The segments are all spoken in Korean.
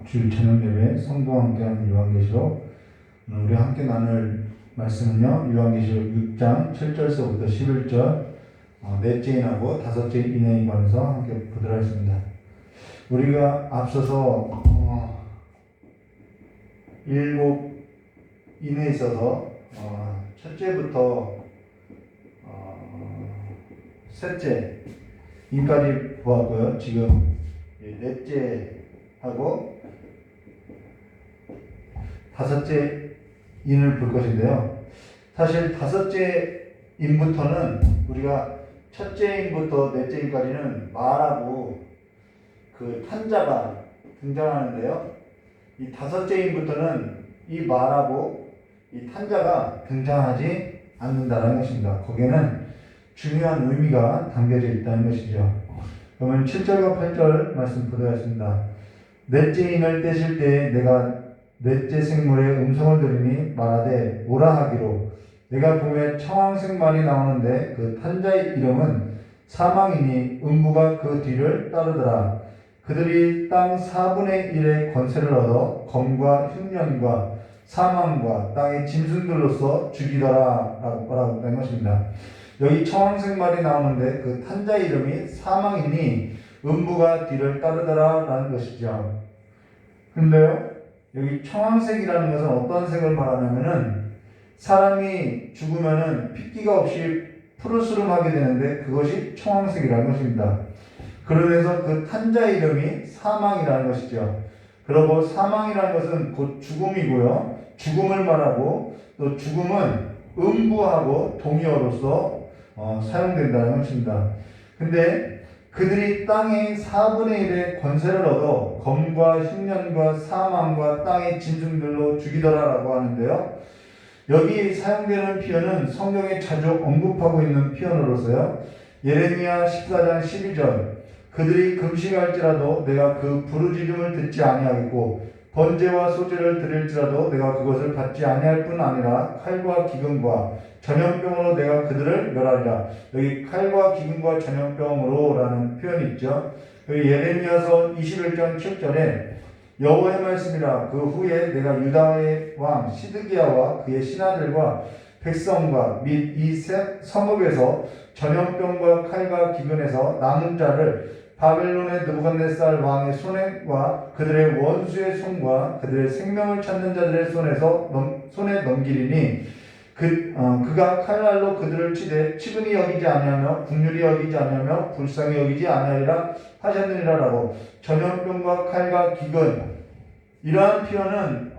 주일 저녁 예배 성도와 함께하는 요한계시록. 우리 함께 나눌 말씀은요, 요한계시록 6장 7절서부터 11절 넷째 인하고 다섯째 인에 관해서 함께 보도록 하겠습니다. 우리가 앞서서 7 인에 있어서 첫째부터 셋째 인까지 보았고요. 지금 넷째하고 다섯째 인을 볼 것인데요. 사실 다섯째 인부터는 우리가 첫째 인부터 넷째 인까지는 말하고 그 탄자가 등장하는데요. 이 다섯째 인부터는 이 말하고 이 탄자가 등장하지 않는다는 것입니다. 거기에는 중요한 의미가 담겨져 있다는 것이죠. 그러면 7절과 8절 말씀 보도록 하겠습니다. 넷째 인을 떼실 때에 내가 넷째 생물의 음성을 들으니 말하되 오라 하기로, 내가 보매 청황색 말이 나오는데 그 탄자의 이름은 사망이니 음부가 그 뒤를 따르더라. 그들이 땅 4분의 1의 권세를 얻어 검과 흉년과 사망과 땅의 짐승들로서 죽이더라 라고 된 것입니다. 여기 청황색 말이 나오는데 그 탄자의 이름이 사망이니 음부가 뒤를 따르더라 라는 것이죠. 근데요, 여기 청황색이라는 것은 어떤 색을 말하냐면은 사람이 죽으면은 핏기가 없이 푸르스름하게 되는데 그것이 청황색이라는 것입니다. 그러면서 그 탄자의 이름이 사망이라는 것이죠. 그리고 사망이라는 것은 곧 죽음이고요. 죽음을 말하고 또 죽음은 음부하고 동의어로서 사용된다는 것입니다. 근데 그들이 땅의 4분의 1의 권세를 얻어 검과 흉년과 사망과 땅의 짐승들로 죽이더라라고 하는데요. 여기 사용되는 표현은 성경에 자주 언급하고 있는 표현으로서요. 예레미야 14장 12절, 그들이 금식할지라도 내가 그 부르짖음을 듣지 아니하겠고 번제와 소제를 드릴지라도 내가 그것을 받지 아니할 뿐 아니라 칼과 기근과 전염병으로 내가 그들을 멸하리라. 여기 칼과 기근과 전염병으로 라는 표현이 있죠. 여기 예레미야서 21장 7절에 여호와의 말씀이라, 그 후에 내가 유다의 왕 시드기야와 그의 신하들과 백성과 및 이 성읍에서 전염병과 칼과 기근에서 남은 자를 바벨론의 느부갓네살 왕의 손과 그들의 원수의 손과 그들의 생명을 찾는 자들의 손에 넘기리니 그가 칼날로 그들을 치되 치근히 여기지 아니하며 국률이 여기지 아니하며 불쌍히 여기지 아니하리라 하셨느니라라고. 전염병과 칼과 기근, 이러한 표현은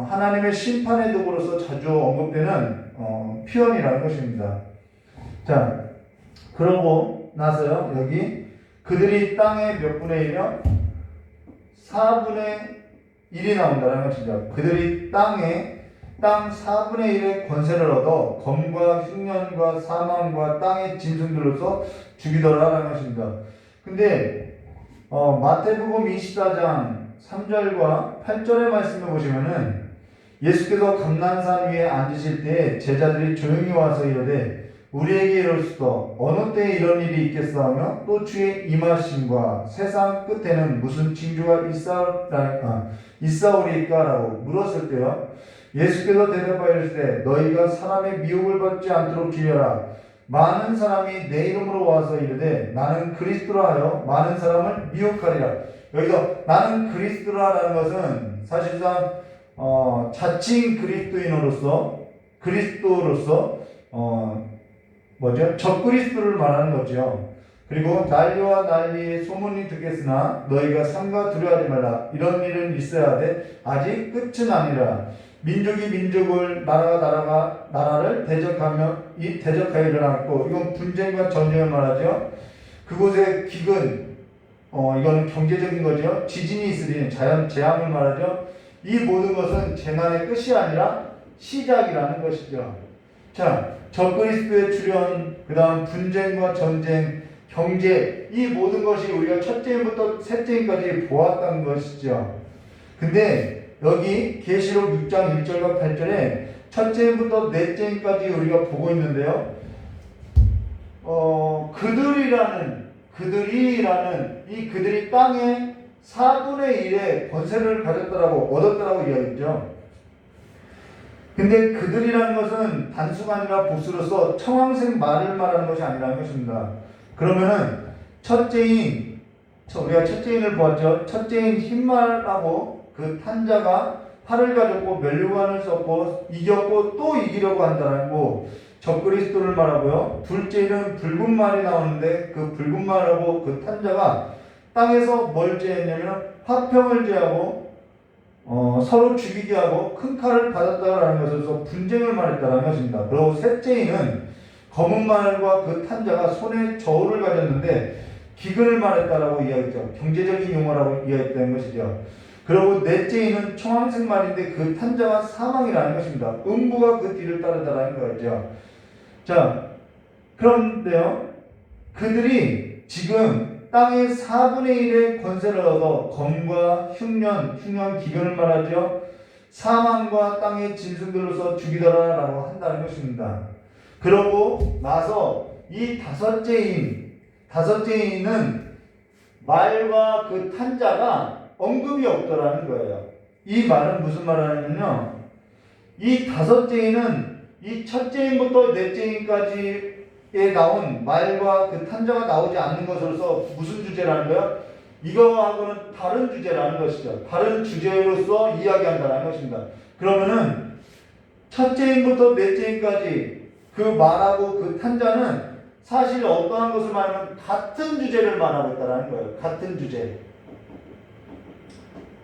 하나님의 심판의 도구로서 자주 언급되는 표현이라는 것입니다. 자, 그러고 나서요, 여기 그들이 땅의 몇 분의 1이요? 4분의 1이 나온다는 것이죠. 그들이 땅 4분의 1의 권세를 얻어 검과 흉년과 사망과 땅의 짐승들로서 죽이더라라는 것입니다. 근데 마태복음 24장 3절과 8절의 말씀을 보시면은 예수께서 감난산 위에 앉으실 때 제자들이 조용히 와서 이르되 우리에게 이럴수도 어느 때에 이런 일이 있겠사오며 또 주의 임하심과 세상 끝에는 무슨 징조가 있사오리까 라고 물었을 때요, 예수께서 대답하여 이르시되 너희가 사람의 미혹을 받지 않도록 주의하라. 많은 사람이 내 이름으로 와서 이르되 나는 그리스도라 하여 많은 사람을 미혹하리라. 여기서 나는 그리스도라라는 것은 사실상 자칭 그리스도로서 적그리스도를 말하는 거죠. 그리고 난리와 난리의 소문이 듣겠으나 너희가 삼가 두려워하지 말라. 이런 일은 있어야 돼. 아직 끝은 아니라. 민족이 민족을, 나라가 나라를 대적하여 일어났고, 이건 분쟁과 전쟁을 말하죠. 그곳에 기근, 이거는 경제적인 거죠. 지진이 있으니 재앙을 말하죠. 이 모든 것은 재난의 끝이 아니라 시작이라는 것이죠. 자, 적그리스도의 출현, 그 다음 분쟁과 전쟁, 경제, 이 모든 것이 우리가 첫째부터 셋째까지 보았던 것이죠. 근데 여기 계시록 6장 1절과 8절에 첫째부터 넷째까지 우리가 보고 있는데요. 그들이라는 그들이 땅에 4분의 1의 권세를 가졌더라고 얻었더라고 이야기했죠. 근데 그들이라는 것은 단수가 아니라 복수로서 청황색 말을 말하는 것이 아니라는 것입니다. 그러면은 첫째인, 우리가 첫째인을 보았죠. 첫째인 흰말하고 그 탄자가 팔을 가졌고 면류관을 썼고 이겼고 또 이기려고 한다는 거 적그리스도를 말하고요. 둘째는 붉은 말이 나오는데 그 붉은 말하고 그 탄자가 땅에서 뭘 제했냐면 화평을 제하고 서로 죽이게 하고 큰 칼을 받았다라는 것에서 분쟁을 말했다라는 것입니다. 그리고 셋째인은 검은 말과 그 탄자가 손에 저울을 가졌는데 기근을 말했다라고 이야기했죠. 경제적인 용어라고 이야기했다는 것이죠. 그리고 넷째인은 청황색 말인데 그 탄자가 사망이라는 것입니다. 음부가 그 뒤를 따르다라는 거죠. 자, 그런데요, 그들이 지금 땅의 4분의 1의 권세를 얻어 검과 흉년 기근을 말하죠. 사망과 땅의 짐승들로서 죽이더라라고 한다는 것입니다. 그러고 나서 이 다섯째인은 말과 그 탄자가 언급이 없더라는 거예요. 이 말은 무슨 말하냐면요, 이 다섯째인은 이 첫째인부터 넷째인까지에 나온 말과 그 탄자가 나오지 않는 것으로서 무슨 주제라는 거예요? 이거하고는 다른 주제라는 것이죠. 다른 주제로서 이야기한다는 것입니다. 그러면은 첫째인부터 넷째인까지 그 말하고 그 탄자는 사실 어떠한 것을 말하면 같은 주제를 말하고 있다는 거예요. 같은 주제.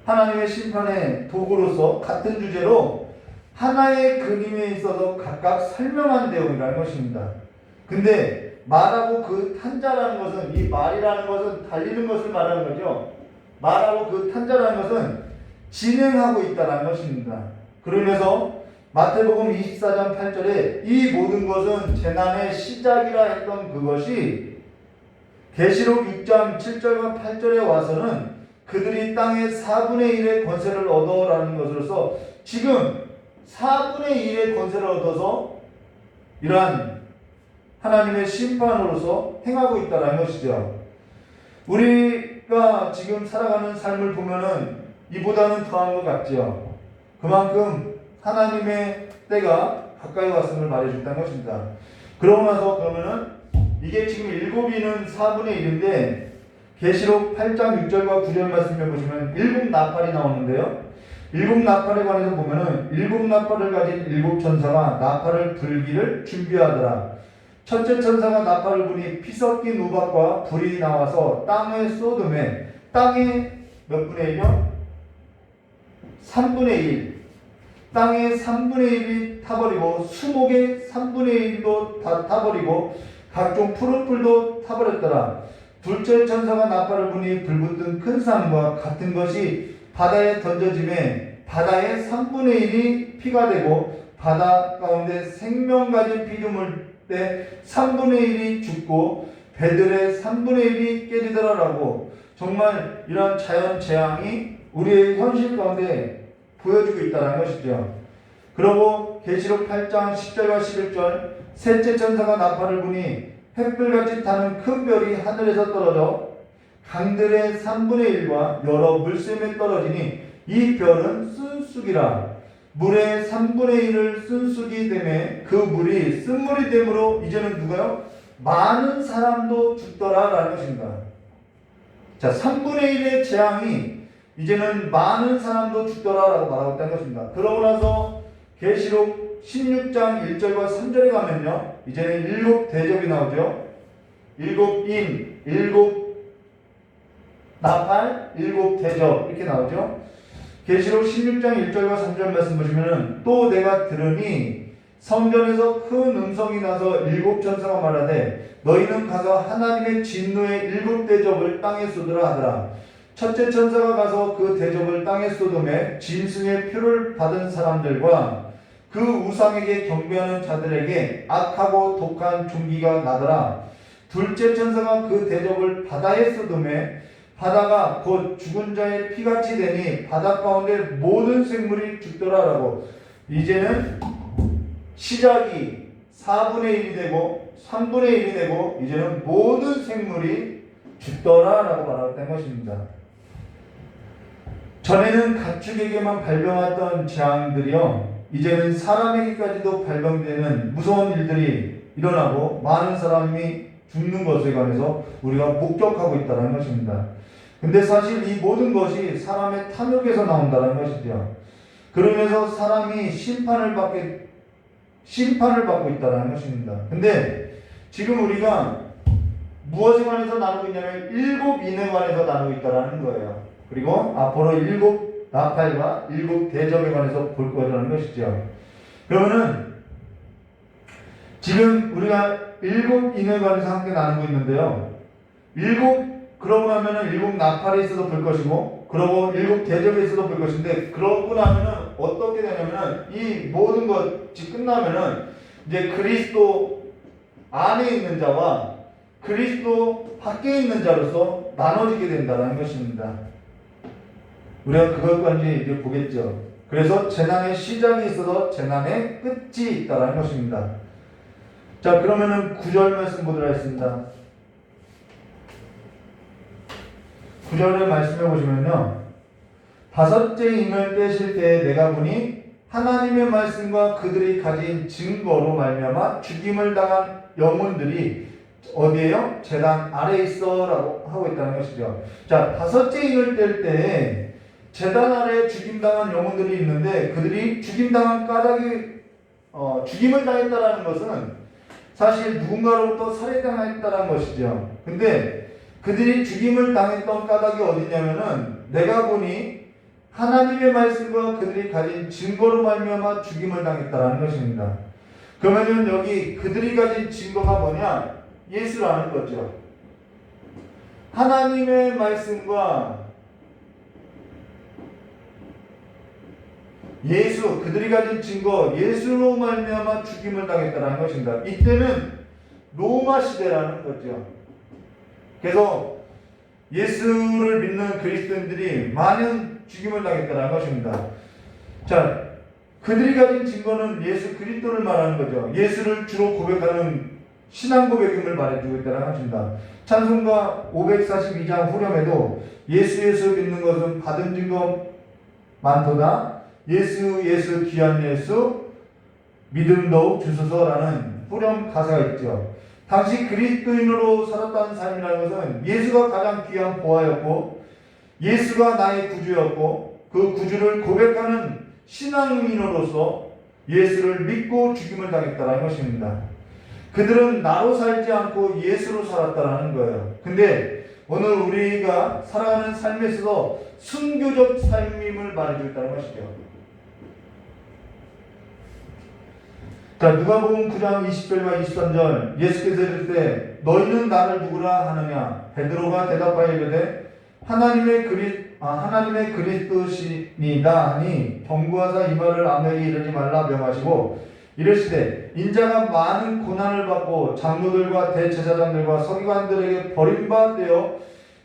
하나님의 심판의 도구로서 같은 주제로 하나의 그림에 있어서 각각 설명한 내용이라는 것입니다. 근데 말하고 그 탄자라는 것은, 이 말이라는 것은 달리는 것을 말하는 거죠. 말하고 그 탄자라는 것은 진행하고 있다는 것입니다. 그러면서 마태복음 24장 8절에 이 모든 것은 재난의 시작이라 했던 그것이 계시록 6장 7절과 8절에 와서는 그들이 땅의 4분의 1의 권세를 얻어라는 것으로서 지금 4분의 1의 권세를 얻어서 이러한 하나님의 심판으로서 행하고 있다는 것이죠. 우리가 지금 살아가는 삶을 보면은 이보다는 더한 것 같죠. 그만큼 하나님의 때가 가까이 왔음을 말해준다는 것입니다. 그러고 나서 그러면은 이게 지금 7이는 4분의 1인데 계시록 8장 6절과 9절 말씀을 보시면 7 나팔이 나오는데요. 7 나팔에 관해서 보면은 7 나팔을 가진 7 천사가 나팔을 불기를 준비하더라. 첫째 천사가 나팔을 부니 피 섞인 우박과 불이 나와서 땅에 쏟음에 땅의 몇 분의 1이요? 3분의 1. 땅의 3분의 1이 타버리고 수목의 3분의 1도 다 타버리고 각종 푸른 풀도 타버렸더라. 둘째 천사가 나팔을 부니 불붙은 큰 산과 같은 것이 바다에 던져짐에 바다의 3분의 1이 피가 되고 바다 가운데 생명 가진 피조물 때 3분의 1이 죽고 배들의 3분의 1이 깨지더라라고. 정말 이런 자연 재앙이 우리의 현실 가운데 보여주고 있다는 것이죠. 그리고 계시록 8장 10절과 11절 셋째 천사가 나팔을 부니 횃불같이 타는 큰 별이 하늘에서 떨어져 강들의 3분의 1과 여러 물샘에 떨어지니 이 별은 쓴쑥이라. 물의 3분의 1을 쓴쑥이 되매 그 물이 쓴물이 되므로 이제는 누가요? 많은 사람도 죽더라라는 것입니다. 자, 3분의 1의 재앙이 이제는 많은 사람도 죽더라라고 말하고 있다는 것입니다. 그러고 나서 계시록 16장 1절과 3절에 가면요, 이제는 7 대접이 나오죠. 7 인, 7 나팔, 7 대접 이렇게 나오죠. 계시록 16장 1절과 3절 말씀 보시면은 또 내가 들으니 성전에서 큰 음성이 나서 7 천사가 말하되 너희는 가서 하나님의 진노의 7 대접을 땅에 쏟으라 하더라. 첫째 천사가 가서 그 대접을 땅에 쏟음에 짐승의 표를 받은 사람들과 그 우상에게 경배하는 자들에게 악하고 독한 종기가 나더라. 둘째 천사가 그 대접을 바다에 쏟음에 바다가 곧 죽은 자의 피같이 되니 바다 가운데 모든 생물이 죽더라라고. 이제는 시작이 4분의 1이 되고 3분의 1이 되고 이제는 모든 생물이 죽더라라고 말하고 있다는 것입니다. 전에는 가축에게만 발병했던 재앙들이요, 이제는 사람에게까지도 발병되는 무서운 일들이 일어나고 많은 사람이 죽는 것에 관해서 우리가 목격하고 있다는 것입니다. 근데 사실 이 모든 것이 사람의 탐욕에서 나온다는 것이죠. 그러면서 사람이 심판을 받고 있다는 것입니다. 근데 지금 우리가 무엇에 관해서 나누고 있냐면 일곱 인에 관해서 나누고 있다는 거예요. 그리고 앞으로 일곱 나팔과 일곱 대접에 관해서 볼 거라는 것이죠. 그러면은 지금 우리가 일곱 인에 관해서 함께 나누고 있는데요. 그러고 나면은 일곱 나팔에 있어서 볼 것이고, 그러고 일곱 대접에 있어서 볼 것인데, 그러고 나면은 어떻게 되냐면은 이 모든 것이 끝나면은 이제 그리스도 안에 있는 자와 그리스도 밖에 있는 자로서 나눠지게 된다는 것입니다. 우리가 그것까지 이제 보겠죠. 그래서 재난의 시작이 있어서 재난의 끝이 있다는 것입니다. 자, 그러면은 9절 말씀 보도록 하겠습니다. 9절을 말씀해 보시면요, 다섯째 임을 떼실 때에 내가 보니 하나님의 말씀과 그들이 가진 증거로 말미암아 죽임을 당한 영혼들이 어디에요? 제단 아래에 있어 라고 하고 있다는 것이죠. 자, 다섯째 임을 뗄 때에 제단 아래에 죽임당한 영혼들이 있는데, 그들이 죽임당한 까닭이 죽임을 당했다는 것은 사실 누군가로부터 살해당했다는 것이죠. 근데 그들이 죽임을 당했던 까닭이 어디냐면은 내가 보니 하나님의 말씀과 그들이 가진 증거로 말미암아 죽임을 당했다는 것입니다. 그러면은 여기 그들이 가진 증거가 뭐냐? 예수라는 거죠. 하나님의 말씀과 예수, 그들이 가진 증거, 예수로 말미암아 죽임을 당했다는 것입니다. 이때는 로마 시대라는 거죠. 그래서 예수를 믿는 그리스도인들이 많은 죽임을 당했다는 것입니다. 자, 그들이 가진 증거는 예수 그리스도를 말하는 거죠. 예수를 주로 고백하는 신앙 고백임을 말해주고 있다는 것입니다. 찬송가 542장 후렴에도 예수 믿는 것은 받은 증거 많도다. 예수 귀한 예수 믿음 더욱 주소서라는 후렴 가사가 있죠. 당시 그리스도인으로 살았다는 삶이라는 것은 예수가 가장 귀한 보화였고, 예수가 나의 구주였고, 그 구주를 고백하는 신앙인으로서 예수를 믿고 죽임을 당했다는 것입니다. 그들은 나로 살지 않고 예수로 살았다는 거예요. 근데 오늘 우리가 살아가는 삶에 있어서 순교적 삶임을 말해주고 있다는 것이죠. 자, 누가복음 9장 20절과 23절, 예수께서 이르실 때 너희는 나를 누구라 하느냐? 베드로가 대답하여 이르되 하나님의 그리스도시니이다 하니 경고하사 이 말을 아무에게 이르지 말라 명하시고 이르시되 인자가 많은 고난을 받고 장로들과 대제사장들과 서기관들에게 버림받되어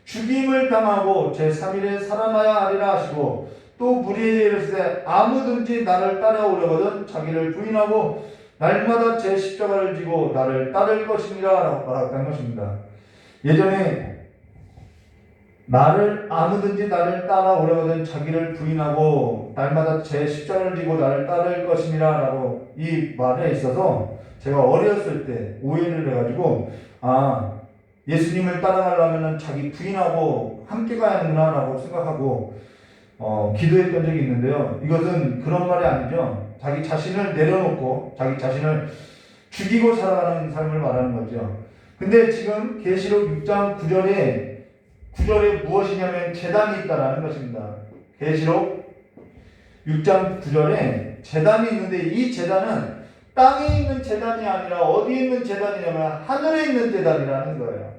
죽임을 당하고 제3일에 살아나야 하리라 하시고, 또 무리에게 이르시되 아무든지 나를 따라오려거든 자기를 부인하고 날마다 제 십자가를 지고 나를 따를 것이니라 라고 말했다는 것입니다. 예전에 아무든지 나를 따라오려거든 자기를 부인하고 날마다 제 십자가를 지고 나를 따를 것이니라 라고 이 말에 있어서 제가 어렸을 때 오해를 해가지고, 예수님을 따라가려면 자기 부인하고 함께 가야 하는구나 라고 생각하고 기도했던 적이 있는데요. 이것은 그런 말이 아니죠. 자기 자신을 내려놓고 자기 자신을 죽이고 살아가는 삶을 말하는 거죠. 근데 지금 계시록 6장 9절에 무엇이냐면 제단이 있다라는 것입니다. 계시록 6장 9절에 제단이 있는데, 이 제단은 땅에 있는 제단이 아니라 어디에 있는 제단이냐면 하늘에 있는 제단이라는 거예요.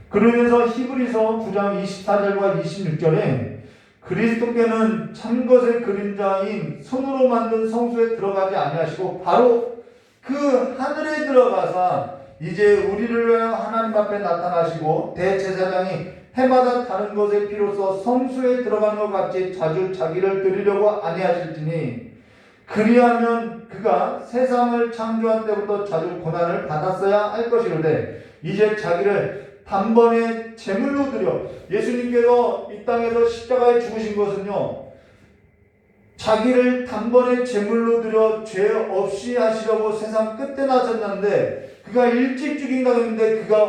그러면서 히브리서 9장 24절과 26절에 그리스도께는 참것의 그림자인 손으로 만든 성소에 들어가지 아니하시고 바로 그 하늘에 들어가사 이제 우리를 위하여 하나님 앞에 나타나시고 대제사장이 해마다 다른 것의 피로써 성소에 들어가는 것 같이 자주 자기를 드리려고 아니하실지니, 그리하면 그가 세상을 창조한 때부터 자주 고난을 받았어야 할 것이로되 이제 자기를 단번에 제물로 드려. 예수님께서 이 땅에서 십자가에 죽으신 것은요, 자기를 단번에 제물로 드려 죄 없이 하시려고 세상 끝에 나섰는데, 그가 일찍 죽인다고 했는데 그가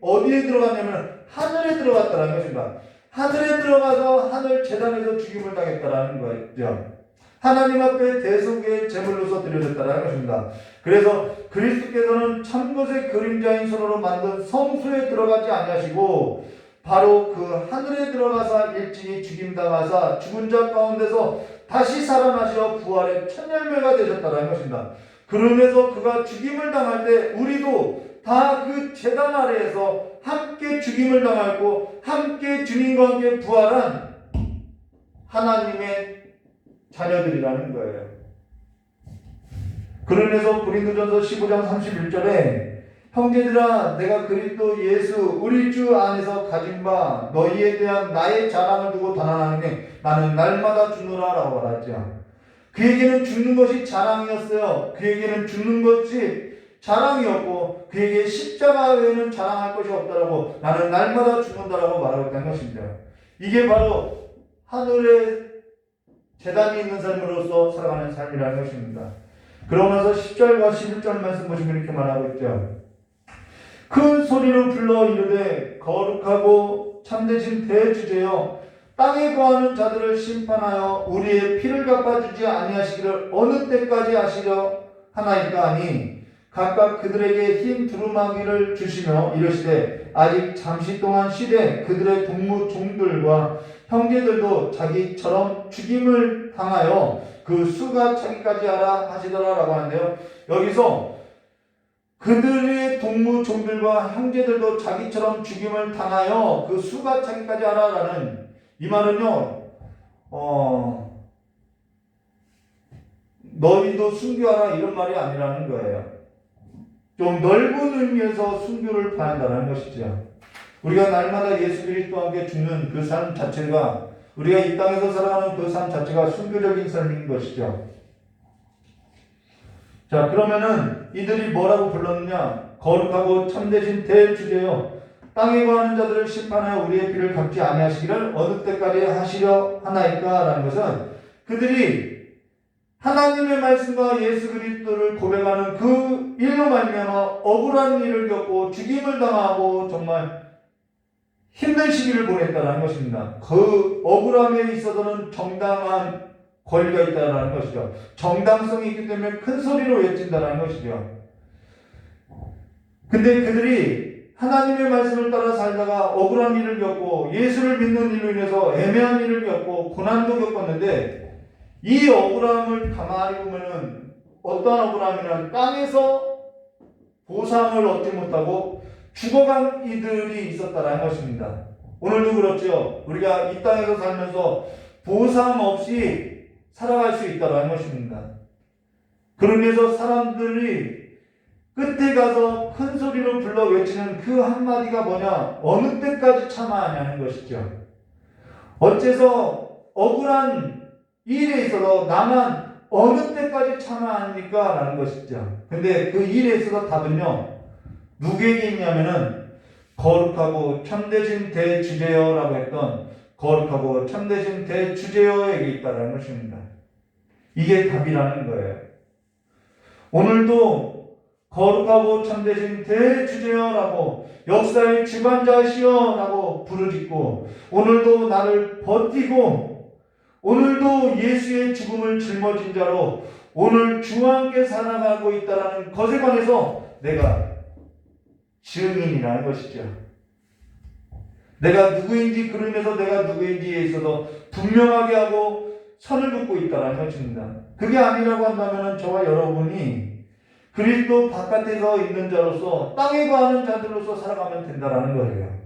어디에 들어갔냐면 하늘에 들어갔다는 것입니다. 하늘에 들어가서 하늘 제단에서 죽임을 당했다라는 거죠. 하나님 앞에 대속의 제물로서 드려졌다는 것입니다. 그래서 그리스도께서는 참것의 그림자인 손으로 만든 성소에 들어가지 아니하시고 바로 그 하늘에 들어가사 일찍이 죽임당하사 죽은 자 가운데서 다시 살아나셔 부활의 첫 열매가 되셨다는 것입니다. 그러면서 그가 죽임을 당할 때 우리도 다 그 제단 아래에서 함께 죽임을 당하고 함께 주님과 함께 부활한 하나님의 자녀들이라는 거예요. 그러면서 고린도전서 15장 31절에 형제들아 내가 그리스도 예수 우리 주 안에서 가진 바 너희에 대한 나의 자랑을 두고 단언하노니 나는 날마다 죽노라 라고 말하죠. 그에게는 죽는 것이 자랑이었어요. 그에게는 죽는 것이 자랑이었고 그에게 십자가 외에는 자랑할 것이 없다라고 나는 날마다 죽는다라고 말하고 있다는 것입니다. 이게 바로 하늘에 제단이 있는 삶으로서 살아가는 삶이라는 것입니다. 그러고 나서 10절과 11절 말씀 보시면 이렇게 말하고 있죠. 큰 소리로 불러 이르되 거룩하고 참되신 대주제여 땅에 거하는 자들을 심판하여 우리의 피를 갚아주지 아니하시기를 어느 때까지 하시려 하나이까 하니 각각 그들에게 흰 두루마기를 주시며 이르시되 아직 잠시 동안 쉬되 그들의 동무 종들과 형제들도 자기처럼 죽임을 당하여 그 수가 차기까지 하라 하시더라라고 하는데요. 여기서 그들의 동무 종들과 형제들도 자기처럼 죽임을 당하여 그 수가 차기까지 하라라는 이 말은요. 너희도 순교하라 이런 말이 아니라는 거예요. 좀 넓은 의미에서 순교를 바란다는 것이죠. 우리가 날마다 예수 그리스도와 함께 죽는 그 삶 자체가 우리가 이 땅에서 살아가는 그 삶 자체가 순교적인 삶인 것이죠. 자, 그러면은 이들이 뭐라고 불렀느냐? 거룩하고 참되신 대주제여 땅에 거하는 자들을 심판하여 우리의 피를 갚지 아니하시기를 어느 때까지 하시려 하나이까? 라는 것은 그들이 하나님의 말씀과 예수 그리스도를 고백하는 그 일로 말미암아 억울한 일을 겪고 죽임을 당하고 정말 힘든 시기를 보냈다는 것입니다. 그 억울함에 있어서는 정당한 권리가 있다는 것이죠. 정당성이 있기 때문에 큰 소리로 외친다는 것이죠. 근데 그들이 하나님의 말씀을 따라 살다가 억울한 일을 겪고 예수를 믿는 일로 인해서 애매한 일을 겪고 고난도 겪었는데 이 억울함을 가만히 보면은 어떠한 억울함이냐면 땅에서 보상을 얻지 못하고 죽어간 이들이 있었다는 것입니다. 오늘도 그렇죠. 우리가 이 땅에서 살면서 보상 없이 살아갈 수 있다는 것입니다. 그러면서 사람들이 끝에 가서 큰 소리로 불러 외치는 그 한마디가 뭐냐? 어느 때까지 참아야 하냐는 것이죠. 어째서 억울한 일에 있어서 나만 어느 때까지 참아야 합니까? 라는 것이죠. 근데 그 일에 있어서 답은요, 누구에게 있냐면은 거룩하고 참되신 대주제여라고 했던 거룩하고 참되신 대주제여에게 있다는 것입니다. 이게 답이라는 거예요. 오늘도 거룩하고 참되신 대주제여라고 역사의 주관자시여라고 부르짖고 오늘도 나를 버티고 오늘도 예수의 죽음을 짊어진 자로 오늘 주와 함께 살아가고 있다는 것에 관해서 내가 증인이라는 것이죠. 내가 누구인지 그러면서 내가 누구인지에 있어서 분명하게 하고 선을 긋고 있다는 것입니다. 그게 아니라고 한다면 저와 여러분이 그리스도 바깥에서 있는 자로서 땅에 거하는 자들로서 살아가면 된다는 거예요.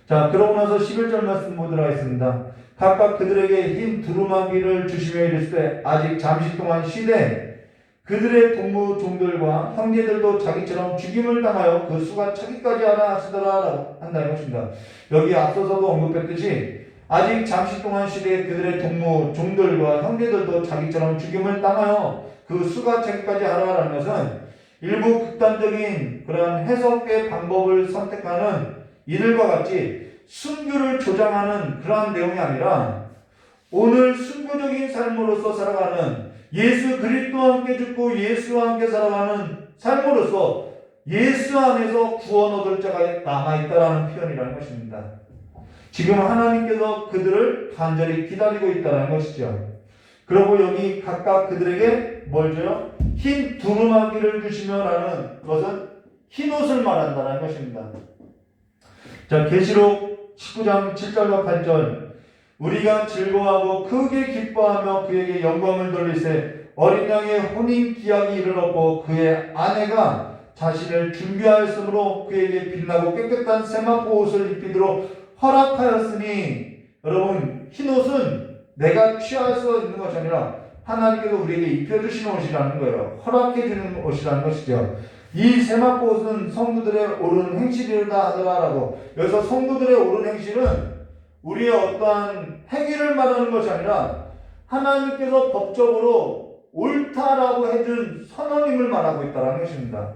자, 그러고 나서 11절 말씀 보도록 하겠습니다. 각각 그들에게 흰 두루마기를 주시며 이르시되 아직 잠시 동안 쉬되 그들의 동무 종들과 형제들도 자기처럼 죽임을 당하여 그 수가 차기까지 하라 하시더라 한다는 것입니다. 여기 앞서서도 언급했듯이 아직 잠시 동안 쉬되 그들의 동무 종들과 형제들도 자기처럼 죽임을 당하여 그 수가 차기까지 하라라는 것은 일부 극단적인 그런 해석의 방법을 선택하는 이들과 같이 순교를 조장하는 그러한 내용이 아니라 오늘 순교적인 삶으로서 살아가는 예수 그리스도와 함께 죽고 예수와 함께 살아가는 삶으로서 예수 안에서 구원 얻을 자가 남아있다라는 표현이라는 것입니다. 지금 하나님께서 그들을 간절히 기다리고 있다는 것이죠. 그리고 여기 각각 그들에게 뭘 줘요? 흰 두루마기를 주시며 라는 것은 흰 옷을 말한다는 것입니다. 자, 계시록 19장 7절과 8절 우리가 즐거워하고 크게 기뻐하며 그에게 영광을 돌리세 어린 양의 혼인 기약이 이르렀고 그의 아내가 자신을 준비하였으므로 그에게 빛나고 깨끗한 세마포 옷을 입히도록 허락하였으니 여러분 흰 옷은 내가 취해서 입는 것이 아니라 하나님께서 우리에게 입혀주시는 옷이라는 거예요. 허락해주는 옷이라는 것이죠. 이 세마포 옷은 성도들의 옳은 행실이다 하더라라고. 여기서 성도들의 옳은 행실은 우리의 어떠한 행위를 말하는 것이 아니라 하나님께서 법적으로 옳다라고 해준 선언임을 말하고 있다는 것입니다.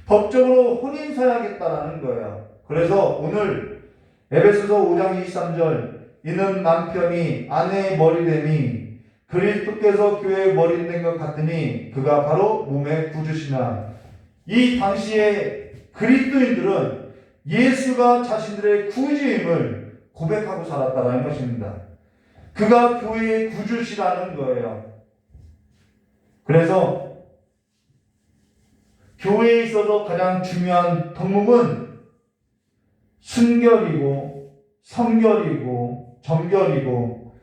법적으로 혼인서야겠다라는 거예요. 그래서 오늘 에베소서 5장 23절 이는 남편이 아내의 머리됨이 그리스도께서 교회의 머리된 것 같으니 그가 바로 몸의 구주시나. 이 당시에 그리스도인들은 예수가 자신들의 구주임을 고백하고 살았다는 것입니다. 그가 교회의 구주시라는 거예요. 그래서 교회에 있어서 가장 중요한 덕목은 순결이고 성결이고 정결이고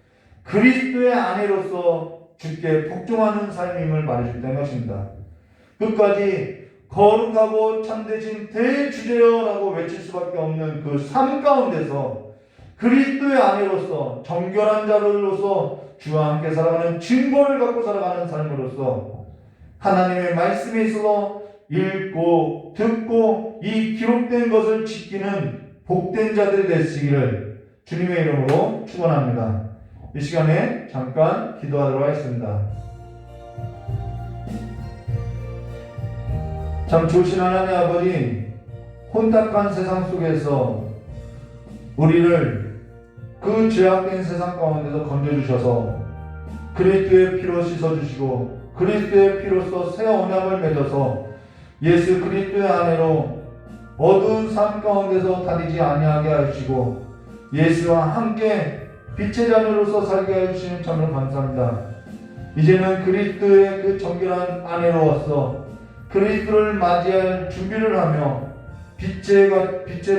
그리스도의 아내로서 주께 복종하는 삶임을 말해준다는 것입니다. 끝까지 거룩하고 참되신 대주제여라고 외칠 수밖에 없는 그 삶 가운데서 그리스도의 아내로서 정결한 자로서 주와 함께 살아가는 증거를 갖고 살아가는 삶으로서 하나님의 말씀에 있어서 읽고 듣고 이 기록된 것을 지키는 복된 자들이 되시기를 주님의 이름으로 축원합니다. 이 시간에 잠깐 기도하도록 하겠습니다. 참 좋으신 하나님 아버지, 혼탁한 세상 속에서 우리를 그 죄악된 세상 가운데서 건져주셔서 그리스도의 피로 씻어주시고 그리스도의 피로써 새 언약을 맺어서 예수 그리스도의 아내로 어두운 삶 가운데서 다니지 아니하게 하시고 예수와 함께 빛의 자녀로서 살게 해주시는 참으로 감사합니다. 이제는 그리스도의 그 정결한 아내로서 그리스도를 맞이할 준비를 하며 빛에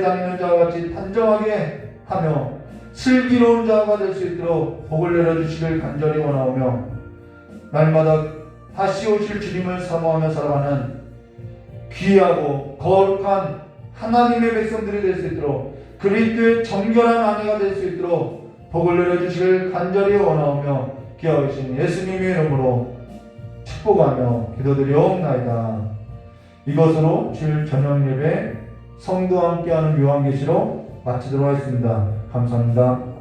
다니는 자와 같이 단정하게 하며 슬기로운 자가 될 수 있도록 복을 내려주시길 간절히 원하오며 날마다 다시 오실 주님을 사모하며 살아가는 귀하고 거룩한 하나님의 백성들이 될 수 있도록 그리스도의 정결한 아내가 될 수 있도록 복을 내려주시길 간절히 원하오며 기하신 예수님의 이름으로 축복하며 기도드리옵나이다. 이것으로 주일 저녁 예배 성도와 함께하는 요한계시로 마치도록 하겠습니다. 감사합니다.